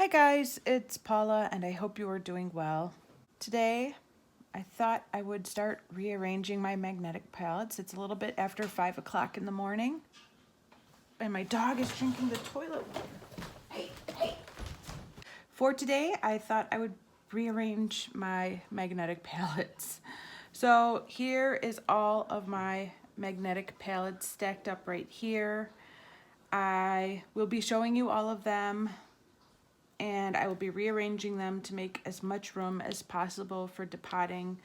Hi guys, it's Paula and I hope you are doing well. Today I thought I would start rearranging my magnetic palettes. It's a little bit after 5 o'clock in the morning and my dog is drinking the toilet water. Hey. For today I thought I would rearrange my magnetic palettes. So here is all of my magnetic palettes stacked up right here. I will be showing you all of them and I will be rearranging them to make as much room as possible for depotting.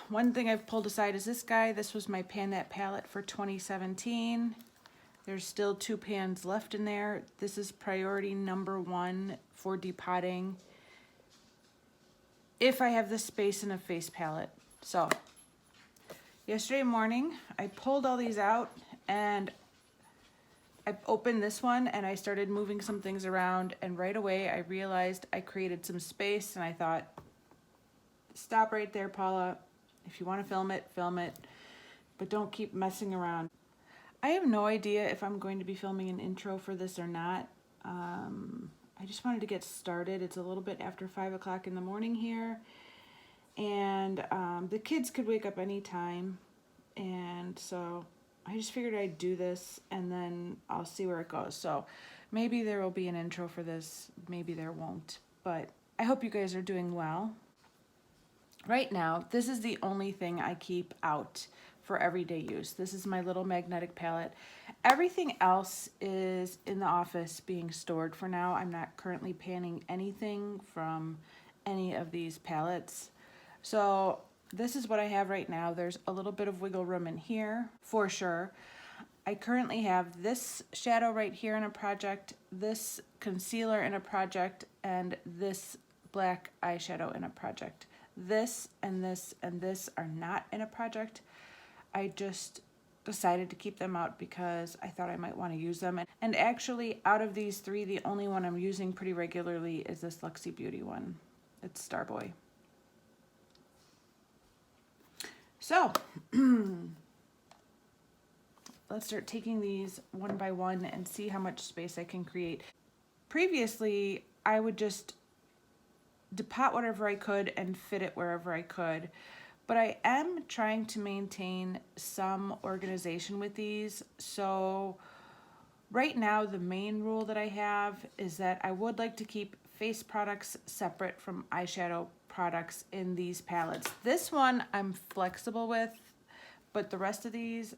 One thing I've pulled aside is this guy. This was my Pallet palette for 2017. There's still 2 pans left in there. This is priority number 1 for depotting if I have the space in a face palette. So yesterday morning I pulled all these out and I opened this one and I started moving some things around, and right away I realized I created some space, and I thought, stop right there, Paula. If you want to film it, but don't keep messing around. I have no idea if I'm going to be filming an intro for this or not. I just wanted to get started. It's a little bit after 5 o'clock in the morning here, and the kids could wake up anytime, and so I just figured I'd do this and then I'll see where it goes. So maybe there will be an intro for this, maybe there won't, but I hope you guys are doing well. Right now, this is the only thing I keep out for everyday use. This is my little magnetic palette. Everything else is in the office being stored for now. I'm not currently panning anything from any of these palettes. So this is what I have right now. There's a little bit of wiggle room in here for sure. I currently have this shadow right here in a project, this concealer in a project, and this black eyeshadow in a project. This and this and this are not in a project. I just decided to keep them out because I thought I might want to use them. And actually, out of these 3, the only one I'm using pretty regularly is this Luxie Beauty one. It's Starboy. So let's start taking these one by one and see how much space I can create. Previously, I would just depot whatever I could and fit it wherever I could, but I am trying to maintain some organization with these. So right now, the main rule that I have is that I would like to keep face products separate from eyeshadow products in these palettes. This one I'm flexible with, but the rest of these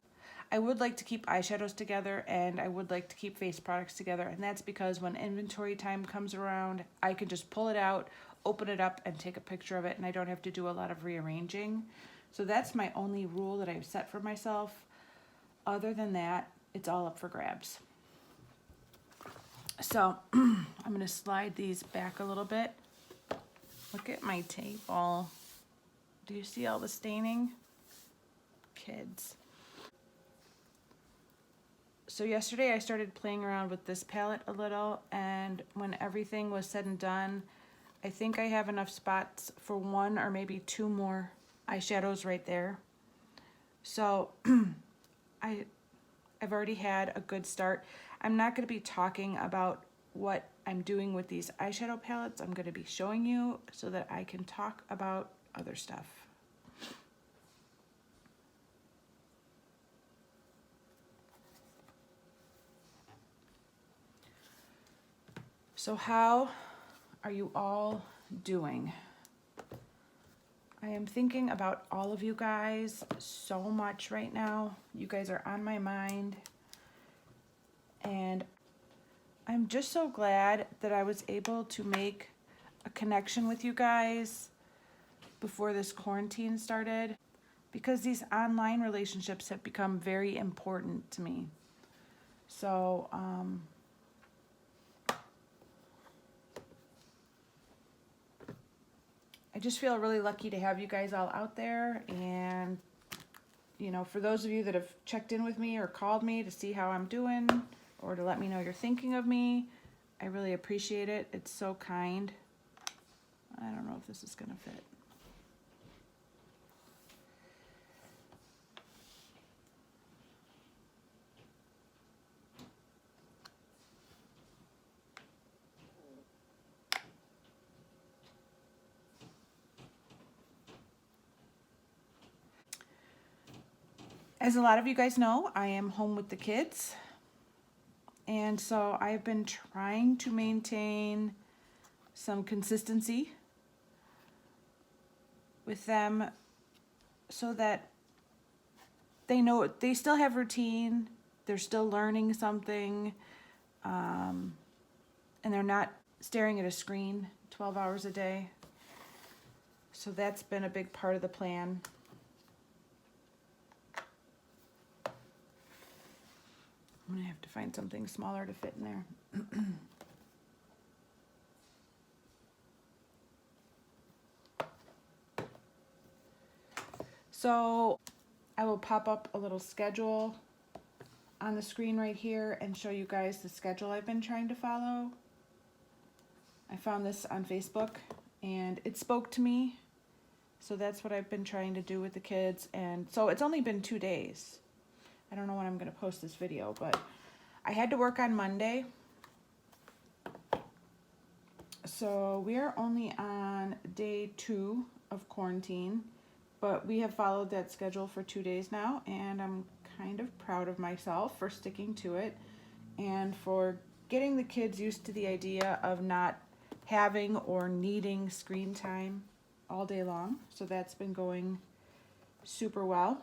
I would like to keep eyeshadows together and I would like to keep face products together, and that's because when inventory time comes around, I can just pull it out, open it up, and take a picture of it, and I don't have to do a lot of rearranging. So that's my only rule that I've set for myself. Other than that, it's all up for grabs. So I'm going to slide these back a little bit. Look at my table. Do you see all the staining? Kids. So yesterday I started playing around with this palette a little, and when everything was said and done, I think I have enough spots for 1 or maybe 2 more eyeshadows right there. So I've already had a good start. I'm not going to be talking about what I'm doing with these eyeshadow palettes. I'm going to be showing you so that I can talk about other stuff. So how are you all doing? I am thinking about all of you guys so much right now. You guys are on my mind. And I'm just so glad that I was able to make a connection with you guys before this quarantine started, because these online relationships have become very important to me. So, I just feel really lucky to have you guys all out there, and you know, for those of you that have checked in with me or called me to see how I'm doing or to let me know you're thinking of me, I really appreciate it. It's so kind. I don't know if this is gonna fit. As a lot of you guys know, I am home with the kids. And so I've been trying to maintain some consistency with them so that they know they still have routine, they're still learning something, and they're not staring at a screen 12 hours a day. So that's been a big part of the plan. I'm gonna have to find something smaller to fit in there. So I will pop up a little schedule on the screen right here and show you guys the schedule I've been trying to follow. I found this on Facebook and it spoke to me. So that's what I've been trying to do with the kids. And so it's only been 2 days. I don't know when I'm gonna post this video, but I had to work on Monday. So we are only on day 2 of quarantine, but we have followed that schedule for 2 days now, and I'm kind of proud of myself for sticking to it and for getting the kids used to the idea of not having or needing screen time all day long. So that's been going super well.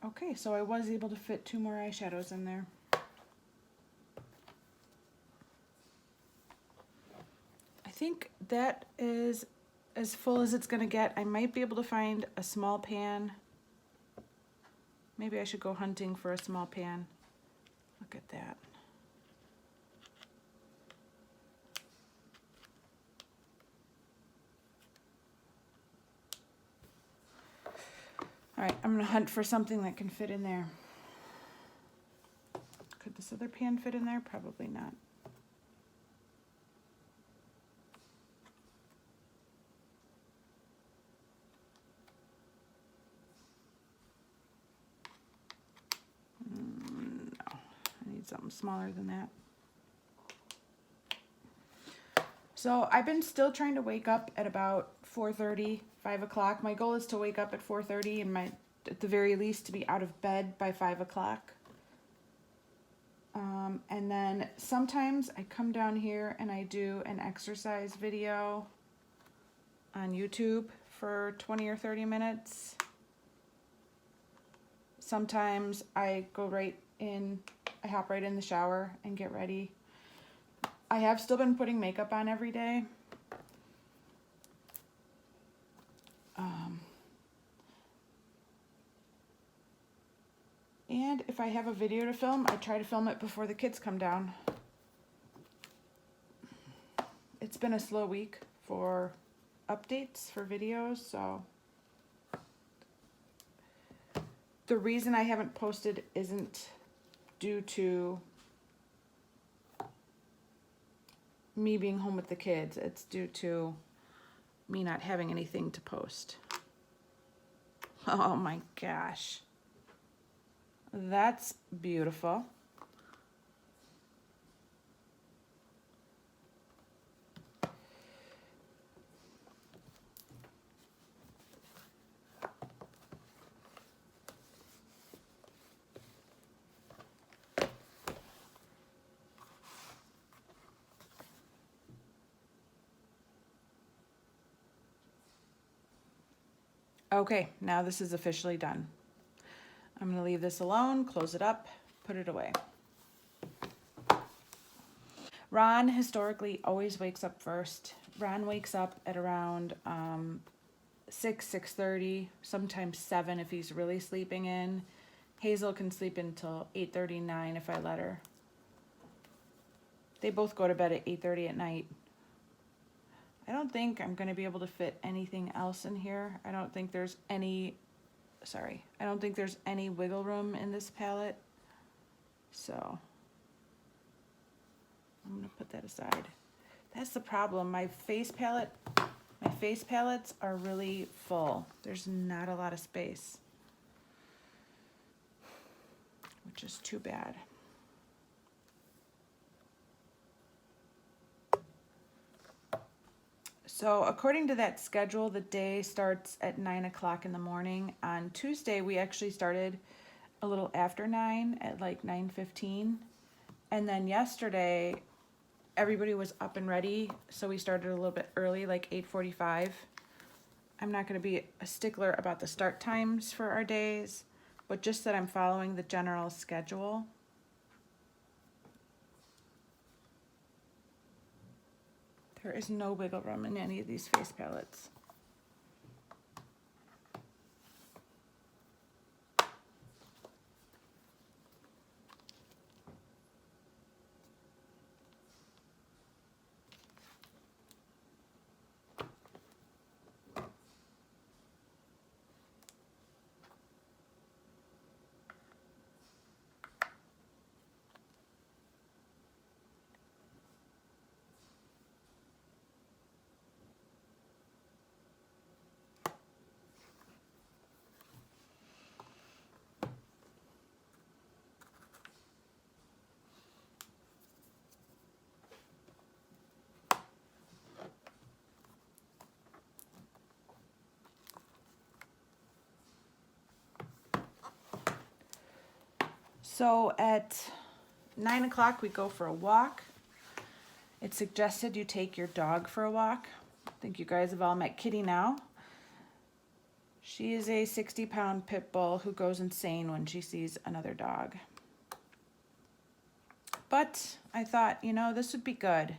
Okay, so I was able to fit 2 more eyeshadows in there. I think that is as full as it's gonna get. I might be able to find a small pan. Maybe I should go hunting for a small pan. Look at that. All right, I'm gonna hunt for something that can fit in there. Could this other pan fit in there? Probably not. No, I need something smaller than that. So I've been still trying to wake up at about 4:30, 5 o'clock. My goal is to wake up at 4:30 and at the very least to be out of bed by 5 o'clock. And then sometimes I come down here and I do an exercise video on YouTube for 20 or 30 minutes. Sometimes I go right in, I hop right in the shower and get ready. I have still been putting makeup on every day. And if I have a video to film, I try to film it before the kids come down. It's been a slow week for updates for videos, so the reason I haven't posted isn't due to me being home with the kids. It's due to me not having anything to post. Oh my gosh. That's beautiful. Okay, now this is officially done. I'm gonna leave this alone, close it up, put it away. Ron historically always wakes up first. Ron wakes up at around 6:30, sometimes 7 if he's really sleeping in. Hazel can sleep until 8:30, 9 if I let her. They both go to bed at 8:30 at night. I don't think I'm going to be able to fit anything else in here. I don't think there's any, I don't think there's any wiggle room in this palette. So I'm going to put that aside. That's the problem. My face palettes are really full. There's not a lot of space, which is too bad. So according to that schedule, the day starts at 9 o'clock in the morning. On Tuesday, we actually started a little after 9 at like 9:15. And then yesterday, everybody was up and ready, so we started a little bit early, like 8:45. I'm not going to be a stickler about the start times for our days, but just that I'm following the general schedule. There is no wiggle room in any of these face palettes. So at 9 o'clock, we go for a walk. It's suggested you take your dog for a walk. I think you guys have all met Kitty now. She is a 60-pound pit bull who goes insane when she sees another dog. But I thought, you know, this would be good.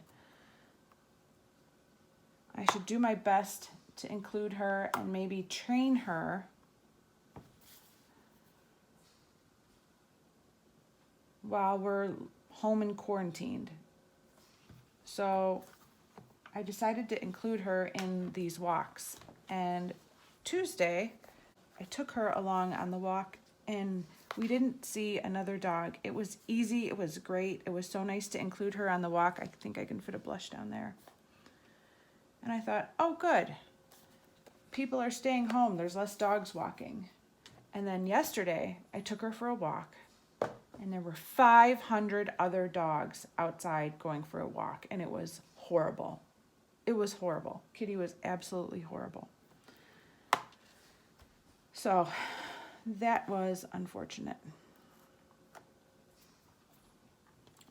I should do my best to include her and maybe train her while we're home and quarantined. So I decided to include her in these walks. And Tuesday, I took her along on the walk and we didn't see another dog. It was easy, it was great. It was so nice to include her on the walk. I think I can fit a blush down there. And I thought, oh good, people are staying home. There's less dogs walking. And then yesterday, I took her for a walk. And there were 500 other dogs outside going for a walk, and it was horrible. It was horrible. Kitty was absolutely horrible. So that was unfortunate.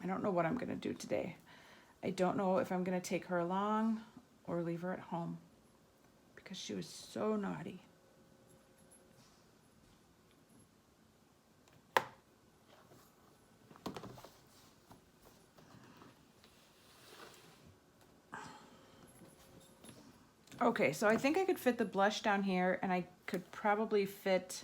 I don't know what I'm going to do today. I don't know if I'm going to take her along or leave her at home because she was so naughty. Okay, so I think I could fit the blush down here, and I could probably fit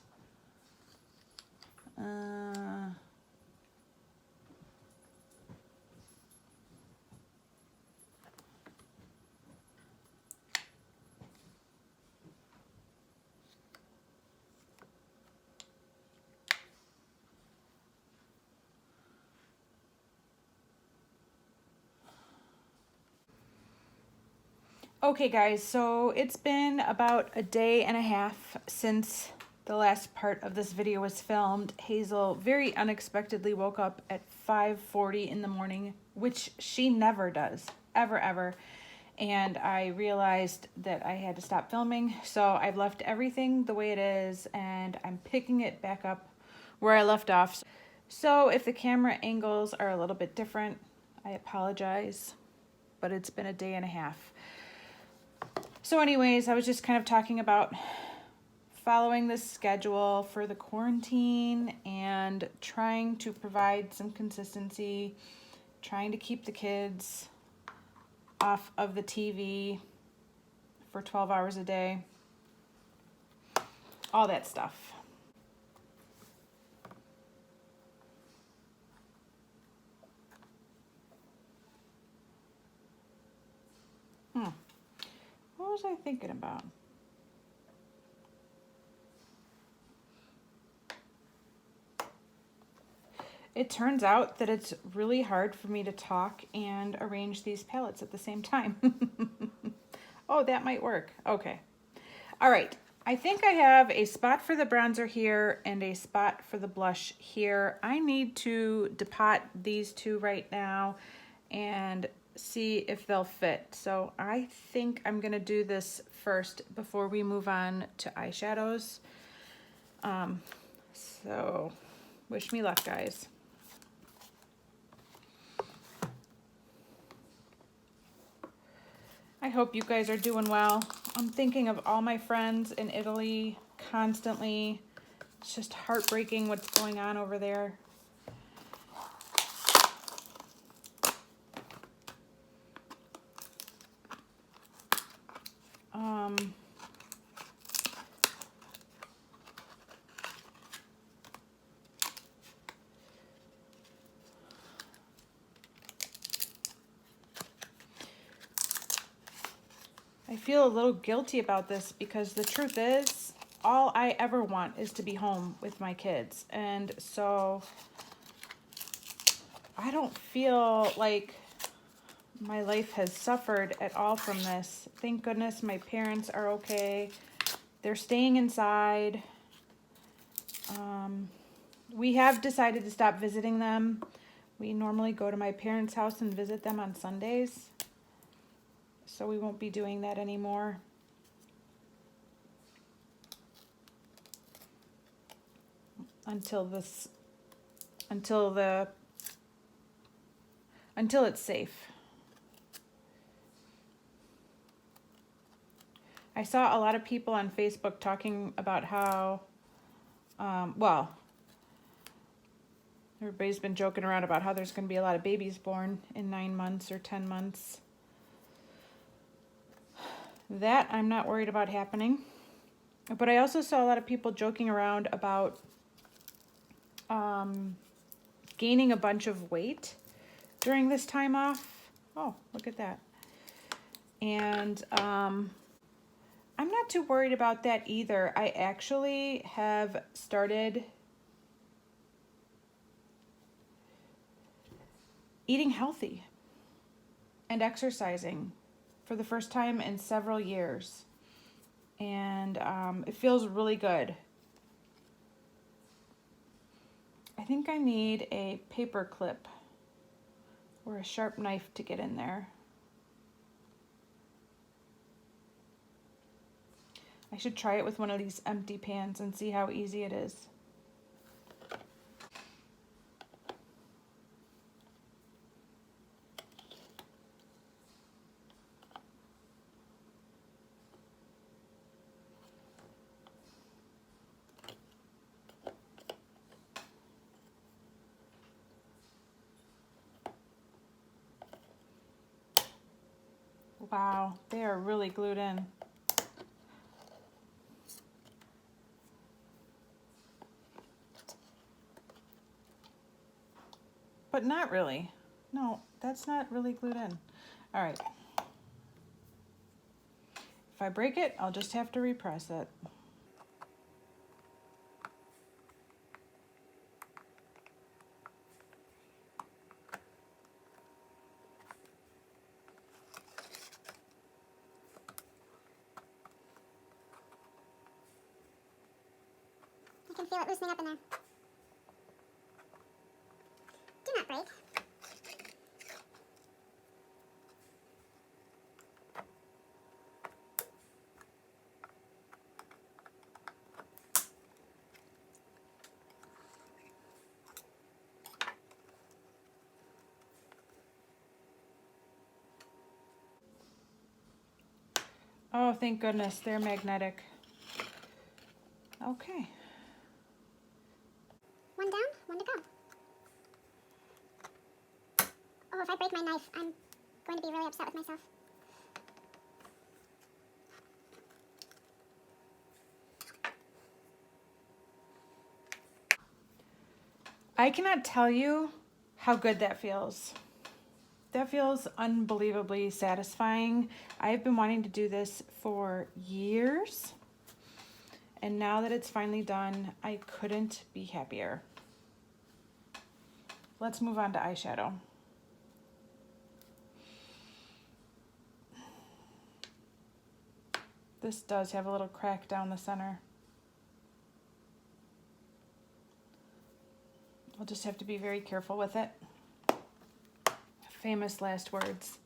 okay guys, so it's been about a day and a half since the last part of this video was filmed. Hazel very unexpectedly woke up at 5:40 in the morning, which she never does, ever. And I realized that I had to stop filming, so I've left everything the way it is, and I'm picking it back up where I left off. So if the camera angles are a little bit different, I apologize, but it's been a day and a half. So anyways, I was just kind of talking about following this schedule for the quarantine and trying to provide some consistency, trying to keep the kids off of the TV for 12 hours a day, all that stuff. was I thinking about? It turns out that it's really hard for me to talk and arrange these palettes at the same time. Oh, that might work. Okay. All right. I think I have a spot for the bronzer here and a spot for the blush here. I need to depot these two right now and see if they'll fit. So I think I'm gonna do this first before we move on to eyeshadows. So wish me luck, guys. I hope you guys are doing well. I'm thinking of all my friends in Italy constantly. It's just heartbreaking what's going on over there. I feel a little guilty about this because the truth is, all I ever want is to be home with my kids. And so I don't feel like my life has suffered at all from this. Thank goodness my parents are okay. They're staying inside. We have decided to stop visiting them. We normally go to my parents' house and visit them on Sundays. So we won't be doing that anymore. Until it's safe. I saw a lot of people on Facebook talking about how, well, everybody's been joking around about how there's going to be a lot of babies born in 9 months or 10 months. That I'm not worried about happening. But I also saw a lot of people joking around about gaining a bunch of weight during this time off. Oh, look at that. And I'm not too worried about that either. I actually have started eating healthy and exercising for the first time in several years. And it feels really good. I think I need a paper clip or a sharp knife to get in there. I should try it with one of these empty pans and see how easy it is. Wow, they are really glued in. But not really. No, that's not really glued in. All right. If I break it, I'll just have to repress it. You can feel it loosening up in there. Do not break. Oh, thank goodness, they're magnetic. Okay. One down, one to go. Oh, if I break my knife, I'm going to be really upset with myself. I cannot tell you how good that feels. that feels unbelievably satisfying. I've been wanting to do this for years, and now that it's finally done, I couldn't be happier. Let's move on to eyeshadow. This does have a little crack down the center. I'll just have to be very careful with it. Famous last words.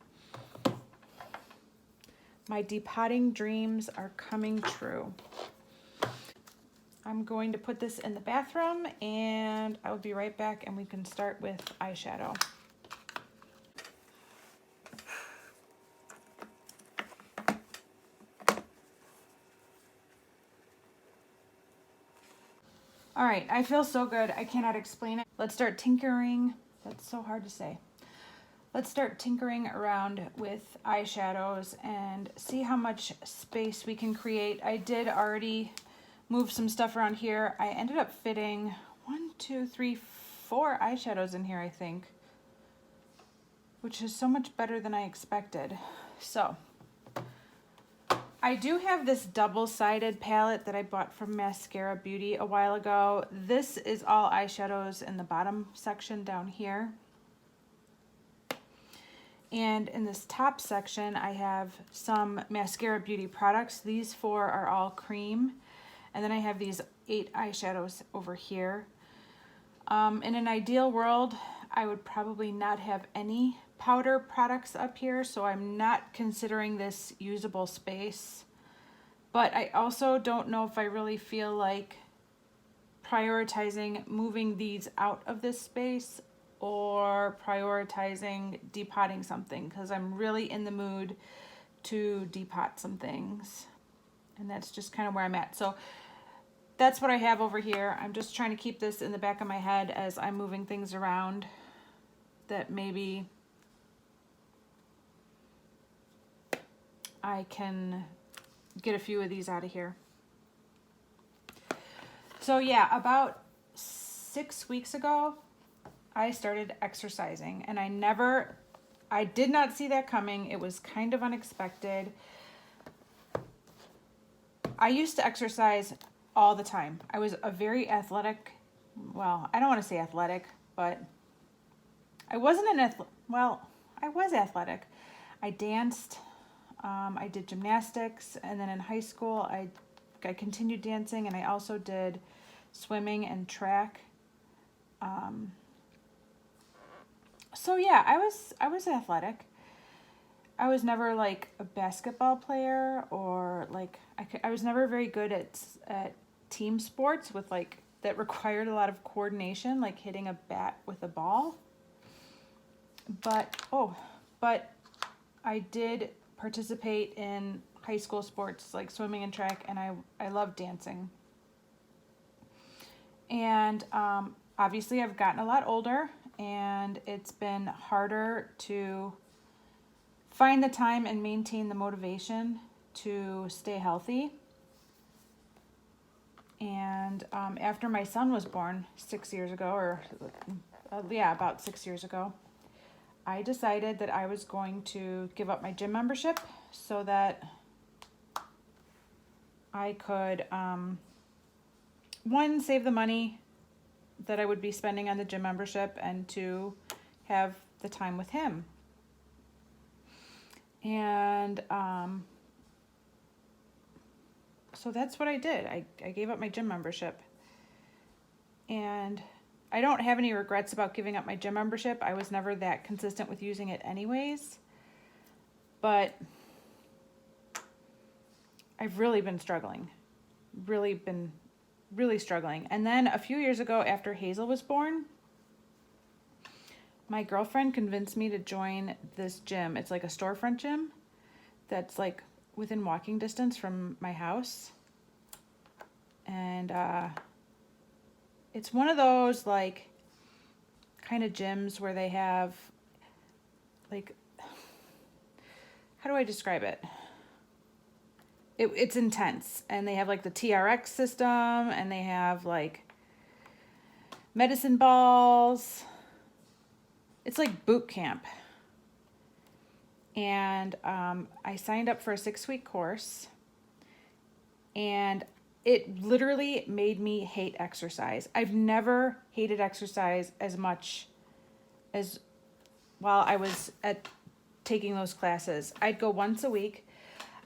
My depotting dreams are coming true. I'm going to put this in the bathroom and I'll be right back and we can start with eyeshadow. All right, I feel so good. I cannot explain it. Let's start tinkering. That's so hard to say. Let's start tinkering around with eyeshadows and see how much space we can create. I did already move some stuff around here. I ended up fitting 4 eyeshadows in here, I think, which is so much better than I expected. So I do have this double-sided palette that I bought from Mascara Beauty a while ago. This is all eyeshadows in the bottom section down here. And in this top section, I have some Mascara Beauty products. These 4 are all cream. And then I have these 8 eyeshadows over here. In an ideal world, I would probably not have any powder products up here, so I'm not considering this usable space. But I also don't know if I really feel like prioritizing moving these out of this space or prioritizing depotting something, because I'm really in the mood to depot some things. And that's just kind of where I'm at. So that's what I have over here. I'm just trying to keep this in the back of my head as I'm moving things around, that maybe I can get a few of these out of here. So yeah, about 6 weeks ago, I started exercising, and I did not see that coming. It was kind of unexpected. I used to exercise all the time. I was a very athletic, well, I don't want to say athletic, but I wasn't I was athletic. I danced, I did gymnastics, and then in high school I continued dancing, and I also did swimming and track. So yeah, I was athletic. I was never like a basketball player, or like I was never very good at team sports with like that required a lot of coordination, like hitting a bat with a ball. But I did participate in high school sports like swimming and track, and I love dancing. And obviously I've gotten a lot older, and it's been harder to find the time and maintain the motivation to stay healthy. And after my son was born 6 years ago, about 6 years ago, I decided that I was going to give up my gym membership so that I could, one, save the money that I would be spending on the gym membership, and 2, have the time with him. And so that's what I did. I gave up my gym membership. And I don't have any regrets about giving up my gym membership. I was never that consistent with using it anyways. But I've really been struggling. Really struggling. And then a few years ago, after Hazel was born, my girlfriend convinced me to join this gym. It's like a storefront gym that's like within walking distance from my house. And it's one of those like kind of gyms where they have like, how do I describe it? It's intense, and they have like the TRX system, and they have like medicine balls. It's like boot camp. And I signed up for a 6-week course, and it literally made me hate exercise. I've never hated exercise as much as while I was taking those classes. I'd go once a week.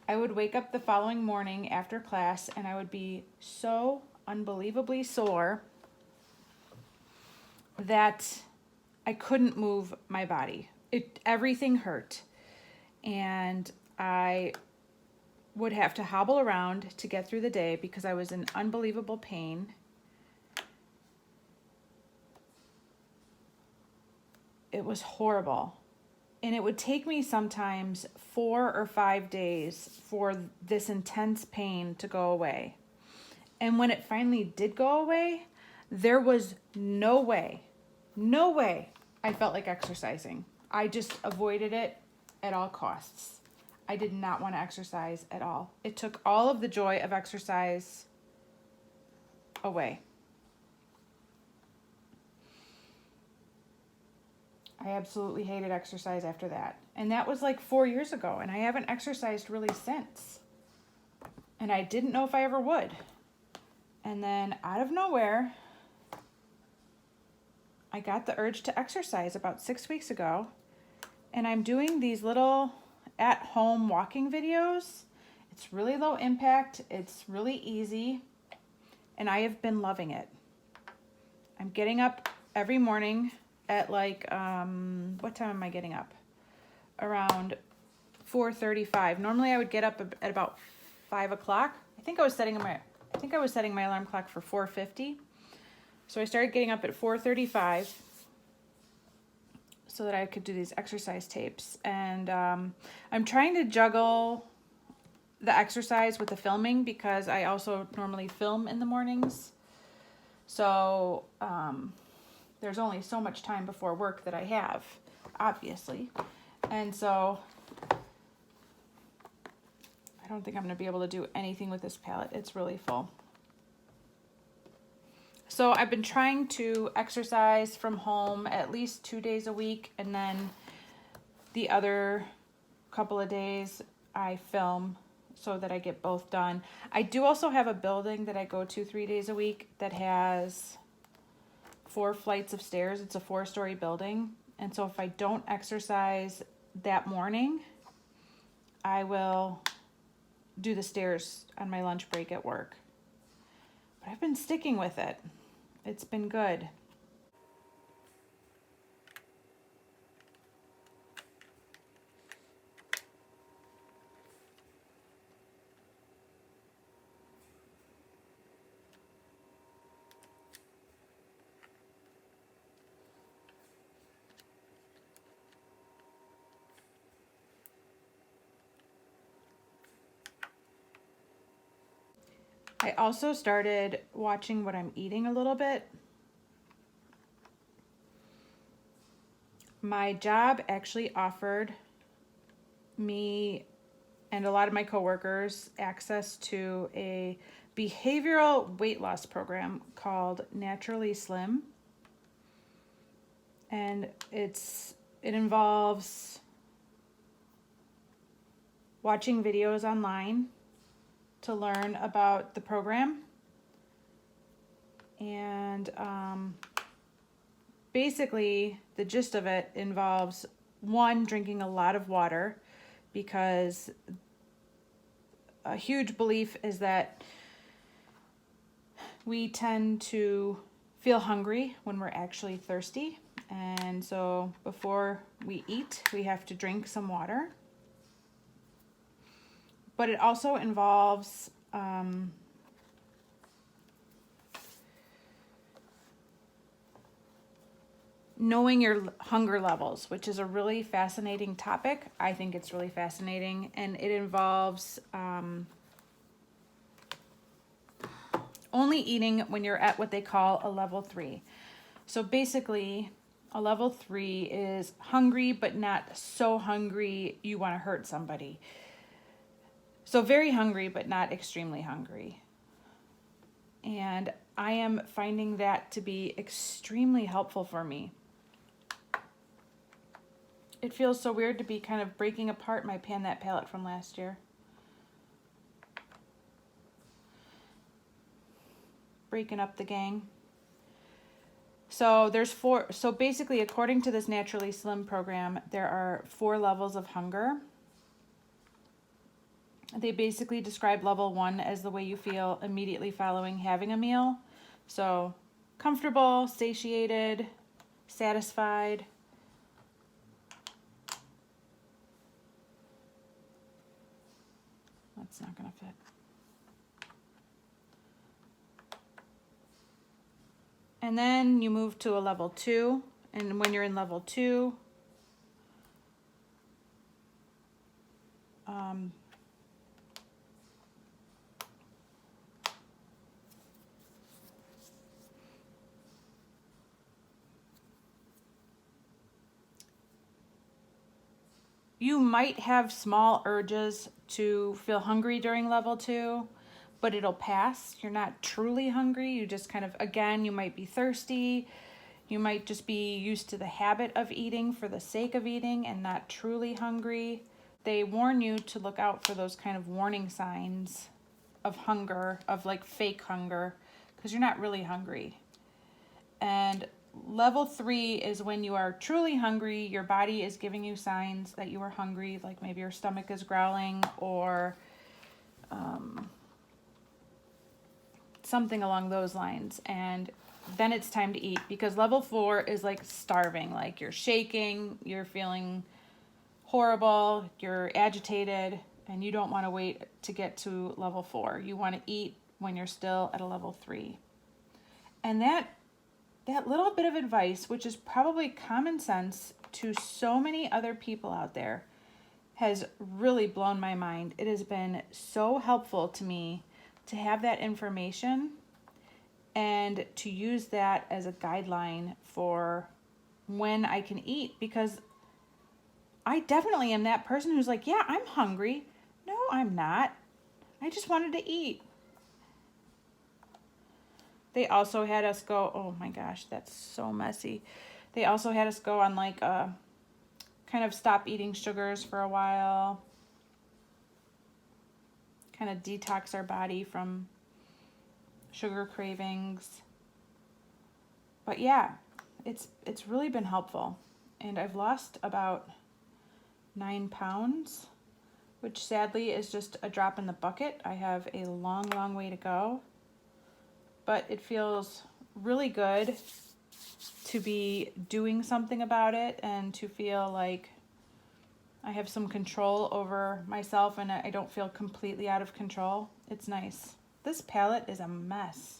I would wake up the following morning after class, and I would be so unbelievably sore that I couldn't move my body. Everything hurt. And I would have to hobble around to get through the day because I was in unbelievable pain. It was horrible. And it would take me sometimes 4 or 5 days for this intense pain to go away. And when it finally did go away, there was no way I felt like exercising. I just avoided it at all costs. I did not want to exercise at all. It took all of the joy of exercise away. I absolutely hated exercise after that. And that was like 4 years ago, and I haven't exercised really since. And I didn't know if I ever would. And then out of nowhere, I got the urge to exercise about 6 weeks ago. And I'm doing these little at-home walking videos. It's really low impact. It's really easy. And I have been loving it. I'm getting up every morning at like, what time am I getting up? Around 4:35. Normally I would get up at about 5 o'clock. I think I was setting my alarm clock for 4:50. So I started getting up at 4:35 so that I could do these exercise tapes. And I'm trying to juggle the exercise with the filming because I also normally film in the mornings. So there's only so much time before work that I have, obviously. And so I don't think I'm going to be able to do anything with this palette. It's really full. So I've been trying to exercise from home at least 2 days a week, and then the other couple of days I film so that I get both done. I do also have a building that I go to 3 days a week that has 4 flights of stairs. It's a 4-story building. And so if I don't exercise that morning, I will do the stairs on my lunch break at work. But I've been sticking with it. It's been good. I also started watching what I'm eating a little bit. My job actually offered me and a lot of my coworkers access to a behavioral weight loss program called Naturally Slim. And it involves watching videos online to learn about the program. And basically, the gist of it involves, 1, drinking a lot of water, because a huge belief is that we tend to feel hungry when we're actually thirsty. And so before we eat, we have to drink some water. But it also involves knowing your hunger levels, which is a really fascinating topic. I think it's really fascinating. And it involves only eating when you're at what they call a level 3. So basically, a level 3 is hungry, but not so hungry you want to hurt somebody. So very hungry, but not extremely hungry. And I am finding that to be extremely helpful for me. It feels so weird to be kind of breaking apart my Pan That palette from last year. Breaking up the gang. So there's so basically according to this Naturally Slim program, there are 4 levels of hunger. They basically describe level 1 as the way you feel immediately following having a meal. So comfortable, satiated, satisfied. That's not gonna fit. And then you move to a level 2, and when you're in level 2, you might have small urges to feel hungry during level 2, but it'll pass. You're not truly hungry. You just kind of, again, you might be thirsty. You might just be used to the habit of eating for the sake of eating and not truly hungry. They warn you to look out for those kind of warning signs of hunger, of like fake hunger, because you're not really hungry. And level 3 is when you are truly hungry. Your body is giving you signs that you are hungry, like maybe your stomach is growling or something along those lines. And then it's time to eat, because level 4 is like starving, like you're shaking, you're feeling horrible, you're agitated, and you don't want to wait to get to level 4. You want to eat when you're still at a level 3. And that little bit of advice, which is probably common sense to so many other people out there, has really blown my mind. It has been so helpful to me to have that information and to use that as a guideline for when I can eat, because I definitely am that person who's like, yeah, I'm hungry. No, I'm not. I just wanted to eat. They also had us go, oh my gosh, that's so messy. They also had us go on like a kind of stop eating sugars for a while. Kind of detox our body from sugar cravings. But yeah, it's really been helpful. And I've lost about 9 pounds, which sadly is just a drop in the bucket. I have a long, long way to go. But it feels really good to be doing something about it and to feel like I have some control over myself and I don't feel completely out of control. It's nice. This palette is a mess.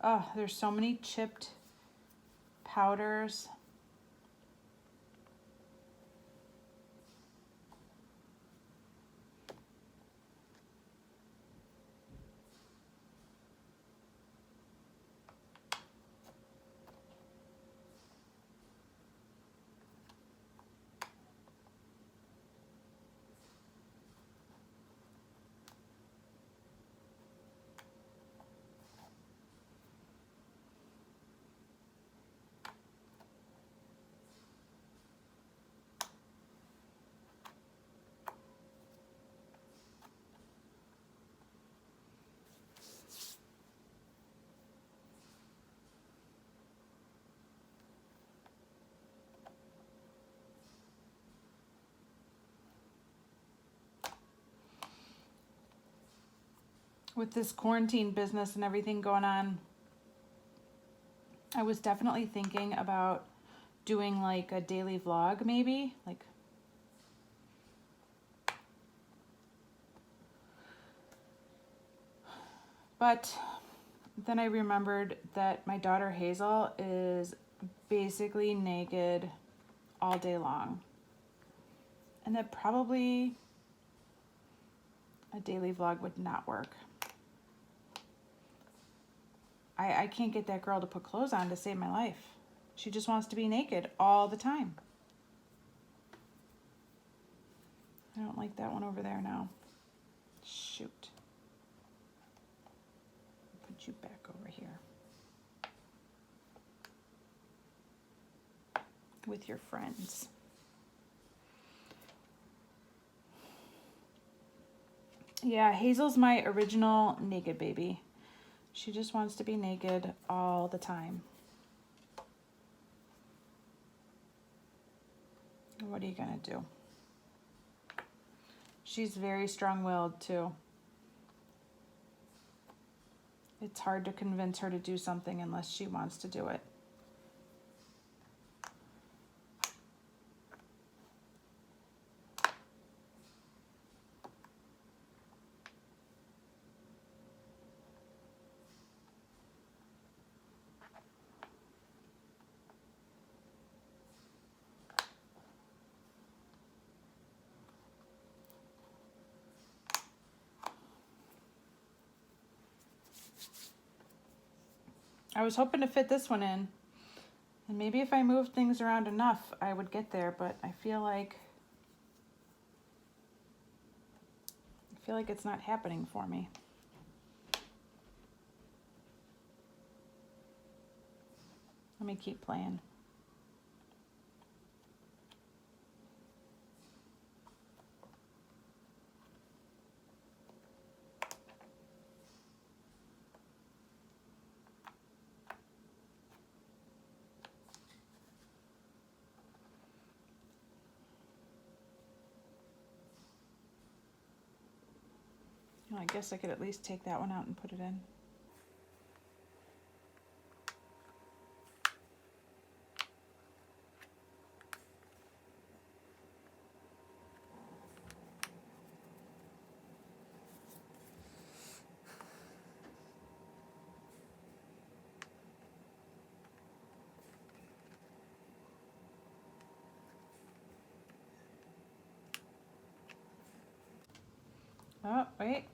Oh, there's so many chipped powders. With this quarantine business and everything going on, I was definitely thinking about doing like a daily vlog maybe, like but then I remembered that my daughter Hazel is basically naked all day long. And that probably a daily vlog would not work. I can't get that girl to put clothes on to save my life. She just wants to be naked all the time. I don't like that one over there now. Shoot. Put you back over here. With your friends. Yeah, Hazel's my original naked baby. She just wants to be naked all the time. What are you gonna do? She's very strong-willed too. It's hard to convince her to do something unless she wants to do it. I was hoping to fit this one in, and maybe if I moved things around enough, I would get there, but I feel like it's not happening for me. Let me keep playing. Well, I guess I could at least take that one out and put it in. Oh, wait.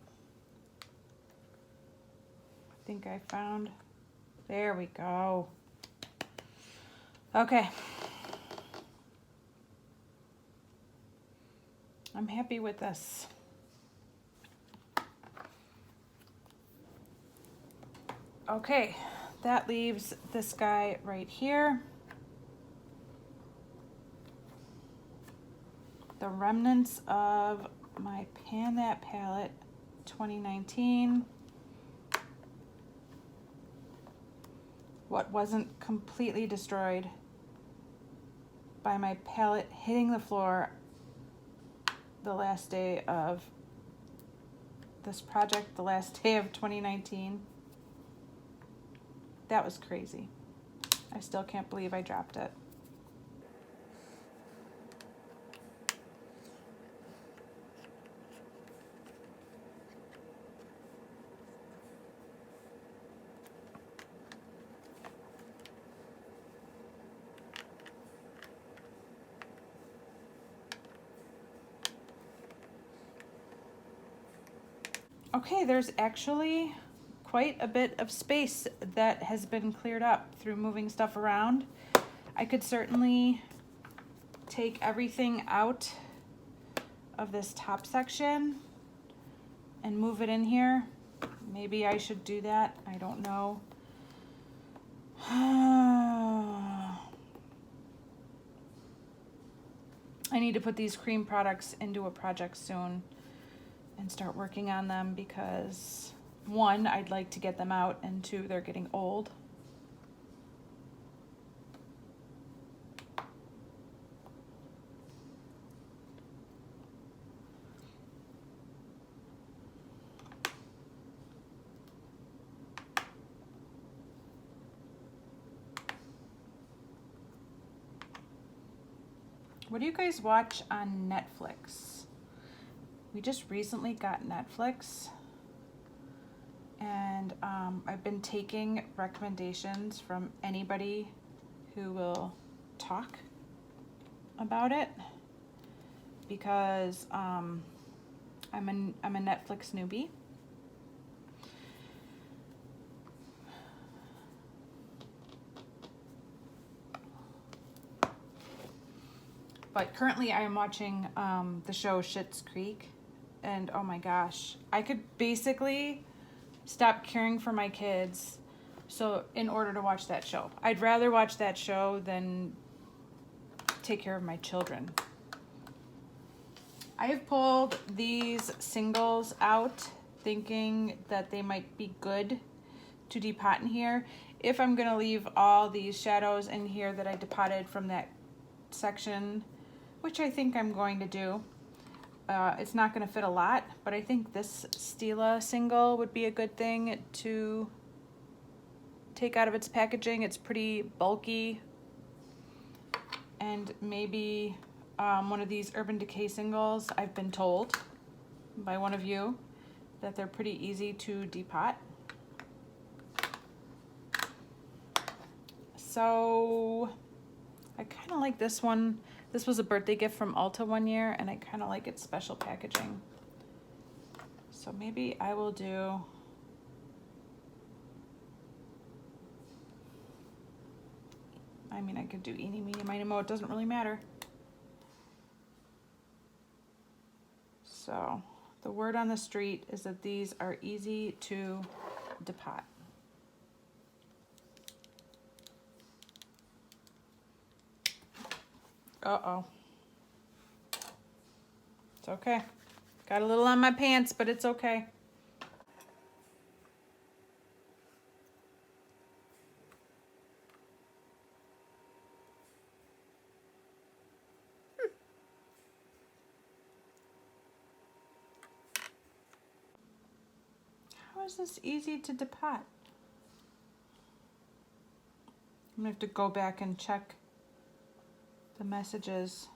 I think I found, there we go. Okay. I'm happy with this. Okay, that leaves this guy right here. The remnants of my Pan That Palette 2019. What wasn't completely destroyed by my palette hitting the floor the last day of this project, the last day of 2019. That was crazy. I still can't believe I dropped it. Okay, there's actually quite a bit of space that has been cleared up through moving stuff around. I could certainly take everything out of this top section and move it in here. Maybe I should do that. I don't know. I need to put these cream products into a project soon and start working on them because one, I'd like to get them out, and two, they're getting old. What do you guys watch on Netflix? We just recently got Netflix, and I've been taking recommendations from anybody who will talk about it because I'm a Netflix newbie. But currently I am watching the show Schitt's Creek, and oh my gosh, I could basically stop caring for my kids so in order to watch that show. I'd rather watch that show than take care of my children. I have pulled these singles out thinking that they might be good to depot in here. If I'm gonna leave all these shadows in here that I depotted from that section, which I think I'm going to do, it's not gonna fit a lot, but I think this Stila single would be a good thing to take out of its packaging. It's pretty bulky. And maybe one of these Urban Decay singles. I've been told by one of you that they're pretty easy to depot. So I kind of like this one. This was a birthday gift from Ulta one year, and I kind of like its special packaging. So maybe I will do I could do eeny, meeny, miny, mo. It doesn't really matter. So the word on the street is that these are easy to depot. Uh-oh. It's okay. Got a little on my pants, but it's okay. How is this easy to depot? I'm gonna have to go back and check the messages.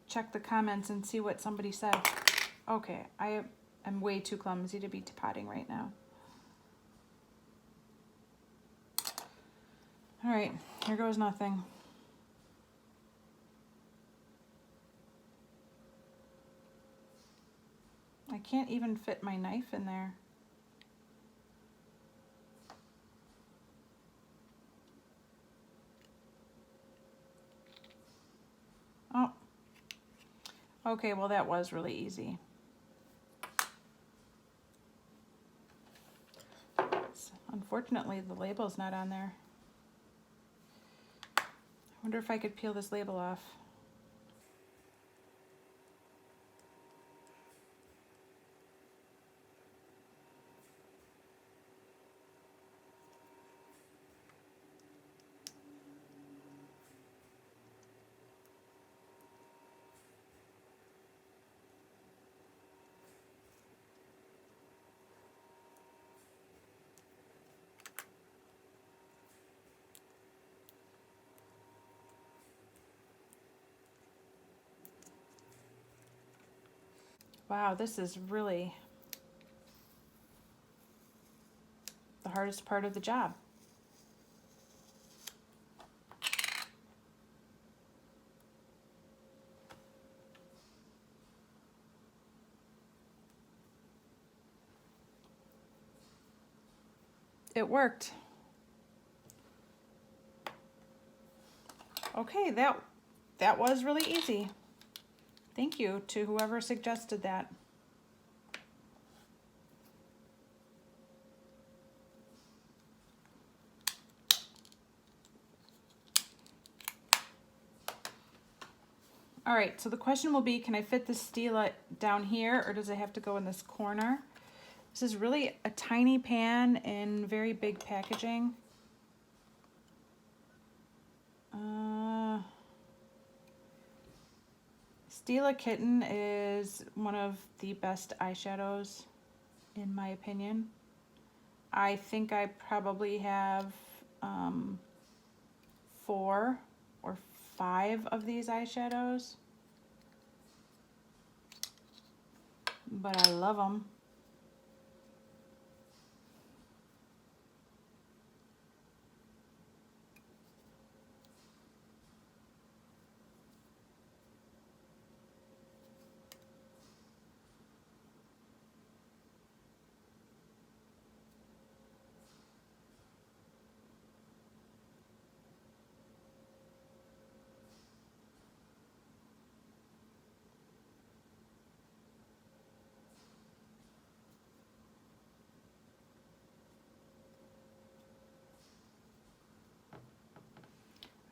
Check the comments and see what somebody said. Okay, I am way too clumsy to be depotting right now. All right, here goes nothing. I can't even fit my knife in there. Oh. Okay, well that was really easy. Unfortunately, the label's not on there. I wonder if I could peel this label off. Wow, this is really the hardest part of the job. It worked. Okay, that was really easy. Thank you to whoever suggested that. All right, so the question will be, can I fit the Stila down here, or does it have to go in this corner? This is really a tiny pan in very big packaging. Stila Kitten is one of the best eyeshadows, in my opinion. I think I probably have 4 or 5 of these eyeshadows, but I love them.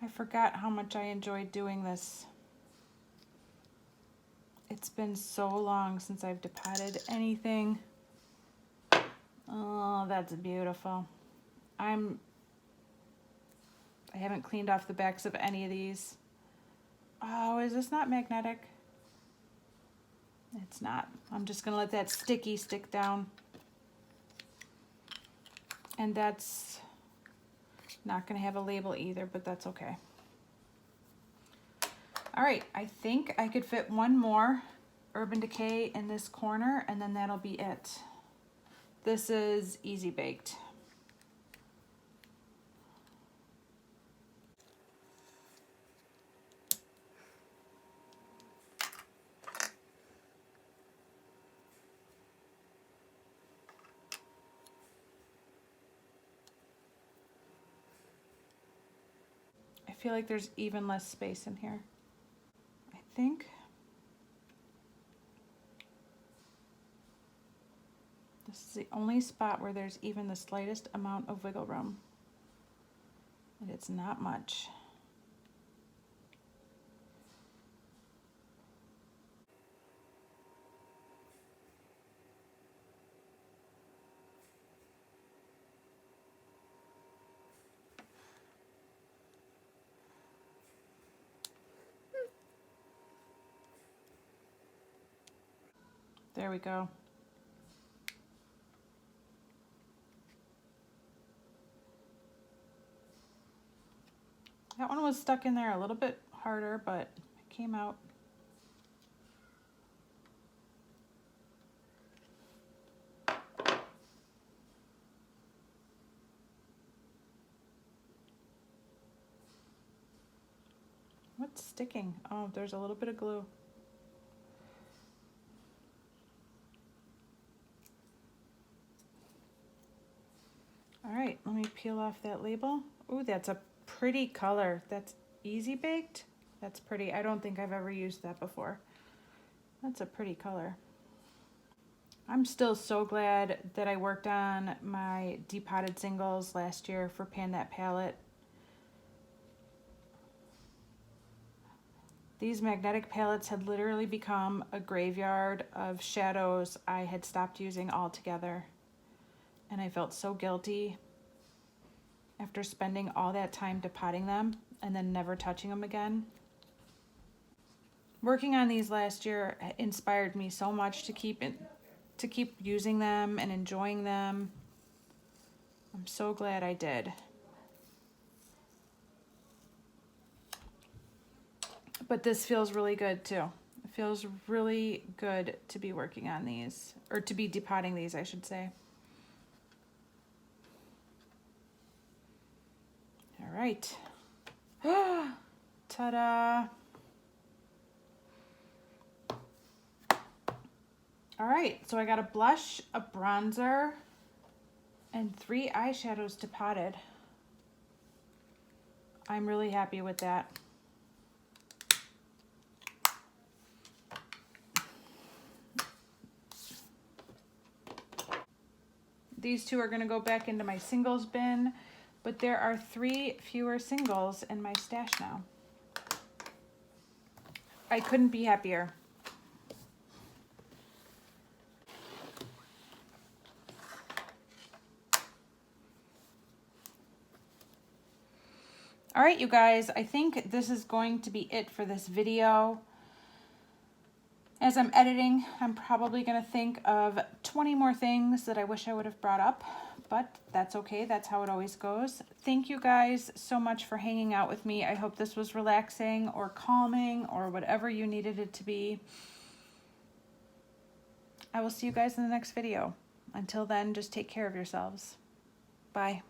I forgot how much I enjoyed doing this. It's been so long since I've depotted anything. Oh, that's beautiful. I haven't cleaned off the backs of any of these. Oh, is this not magnetic? It's not. I'm just gonna let that sticky stick down. And that's not gonna have a label either, but that's okay. All right, I think I could fit one more Urban Decay in this corner, and then that'll be it. This is Easy Baked. I feel like there's even less space in here. I think this is the only spot where there's even the slightest amount of wiggle room. And it's not much. There we go. That one was stuck in there a little bit harder, but it came out. What's sticking? Oh, there's a little bit of glue. All right, let me peel off that label. Ooh, that's a pretty color. That's Easy Baked. That's pretty. I don't think I've ever used that before. That's a pretty color. I'm still so glad that I worked on my depotted singles last year for That Palette. These magnetic palettes had literally become a graveyard of shadows I had stopped using altogether. And I felt so guilty after spending all that time depotting them and then never touching them again. Working on these last year inspired me so much to keep using them and enjoying them. I'm so glad I did. But this feels really good too. It feels really good to be working on these, or to be depotting these, I should say. All right. Ta-da. All right, so I got a blush, a bronzer, and 3 eyeshadows depotted. I'm really happy with that. These 2 are gonna go back into my singles bin, but there are 3 fewer singles in my stash now. I couldn't be happier. All right, you guys, I think this is going to be it for this video. As I'm editing, I'm probably gonna think of 20 more things that I wish I would have brought up, but that's okay, that's how it always goes. Thank you guys so much for hanging out with me. I hope this was relaxing or calming or whatever you needed it to be. I will see you guys in the next video. Until then, just take care of yourselves. Bye.